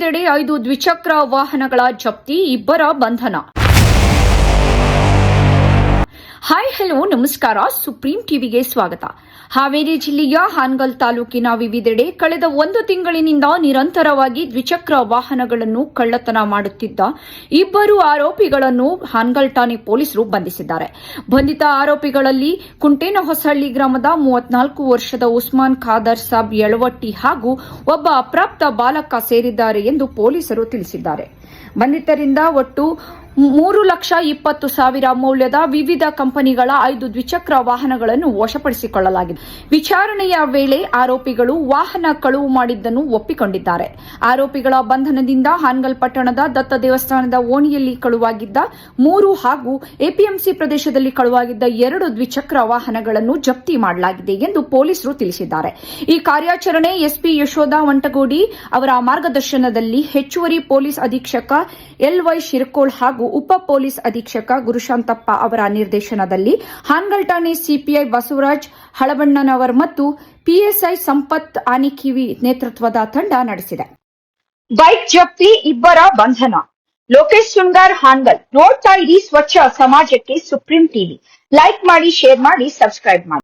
ವಿವಿಧೆಡೆ 5 ದ್ವಿಚಕ್ರ ವಾಹನಗಳ ಜಪ್ತಿ, ಇಬ್ಬರ ಬಂಧನ. ಹಾಯ್ ಹಲೋ ನಮಸ್ಕಾರ, ಸುಪ್ರೀಂ ಟಿವಿಗೆ ಸ್ವಾಗತ. ಹಾವೇರಿ ಜಿಲ್ಲೆಯ ಹಾನಗಲ್ ತಾಲೂಕಿನ ವಿವಿಧೆಡೆ ಕಳೆದ 1 ತಿಂಗಳಿನಿಂದ ನಿರಂತರವಾಗಿ ದ್ವಿಚಕ್ರ ವಾಹನಗಳನ್ನು ಕಳ್ಳತನ ಮಾಡುತ್ತಿದ್ದ ಇಬ್ಬರು ಆರೋಪಿಗಳನ್ನು ಹಾನಗಲ್ ಠಾಣೆ ಪೊಲೀಸರು ಬಂಧಿಸಿದ್ದಾರೆ. ಬಂಧಿತ ಆರೋಪಿಗಳಲ್ಲಿ ಕುಂಟೇನಹೊಸಹಳ್ಳಿ ಗ್ರಾಮದ 34 ವರ್ಷದ ಉಸ್ಮಾನ್ ಖಾದರ್ ಸಾಬ್ ಯಳವಟ್ಟಿ ಹಾಗೂ ಒಬ್ಬ ಅಪ್ರಾಪ್ತ ಬಾಲಕ ಸೇರಿದ್ದಾರೆ ಎಂದು ಪೊಲೀಸರು ತಿಳಿಸಿದ್ದಾರೆ. ಬಂಧಿತರಿಂದ ಒಟ್ಟು 3,20,000 ಮೌಲ್ಯದ ವಿವಿಧ ಕಂಪನಿಗಳ 5 ದ್ವಿಚಕ್ರ ವಾಹನಗಳನ್ನು ವಶಪಡಿಸಿಕೊಳ್ಳಲಾಗಿದೆ. ವಿಚಾರಣೆಯ ವೇಳೆ ಆರೋಪಿಗಳು ವಾಹನ ಕಳುವು ಮಾಡಿದ್ದನ್ನು ಒಪ್ಪಿಕೊಂಡಿದ್ದಾರೆ. ಆರೋಪಿಗಳ ಬಂಧನದಿಂದ ಹಾನಗಲ್ ಪಟ್ಟಣದ ದತ್ತ ದೇವಸ್ಥಾನದ ಓಣಿಯಲ್ಲಿ ಕಳುವಾಗಿದ್ದ 3 ಹಾಗೂ ಎಪಿಎಂಸಿ ಪ್ರದೇಶದಲ್ಲಿ ಕಳುವಾಗಿದ್ದ 2 ದ್ವಿಚಕ್ರ ವಾಹನಗಳನ್ನು ಜಪ್ತಿ ಮಾಡಲಾಗಿದೆ ಎಂದು ಪೊಲೀಸರು ತಿಳಿಸಿದ್ದಾರೆ. ಈ ಕಾರ್ಯಾಚರಣೆ ಎಸ್ಪಿ ಯಶೋಧ ವಂಟಗೋಡಿ ಅವರ ಮಾರ್ಗದರ್ಶನದಲ್ಲಿ ಹೆಚ್ಚುವರಿ ಪೊಲೀಸ್ ಅಧೀಕ್ಷಕ ಎಲ್ವೈ ಶಿರಕೋಳ್ ಹಾಗೂ ಉಪ ಪೊಲೀಸ್ ಅಧೀಕ್ಷಕ ಗುರುಶಾಂತಪ್ಪ ಅವರ ನಿರ್ದೇಶನದಲ್ಲಿ ಹಾನಗಲ್ ಠಾಣೆ ಸಿಪಿಐ ಬಸವರಾಜ್ ಹಳಬಣ್ಣನವರ್ ಮತ್ತು ಪಿಎಸ್ಐ ಸಂಪತ್ ಆನಿಕಿವಿ ನೇತೃತ್ವದ ತಂಡ ನಡೆಸಿದೆ. ಬೈಕ್ ಜಪ್ತಿ, ಇಬ್ಬರ ಬಂಧನ. ಲೋಕೇಶ್ ಸುಂಗಾರ್, ಹಾನಗಲ್. ನೋಡ್ತಾ ಇರಿ ಸ್ವಚ್ಛ ಸಮಾಜಕ್ಕೆ ಸುಪ್ರೀಂ ಟಿವಿ. ಲೈಕ್ ಮಾಡಿ, ಶೇರ್ ಮಾಡಿ, ಸಬ್ಸ್ಕ್ರೈಬ್ ಮಾಡಿ.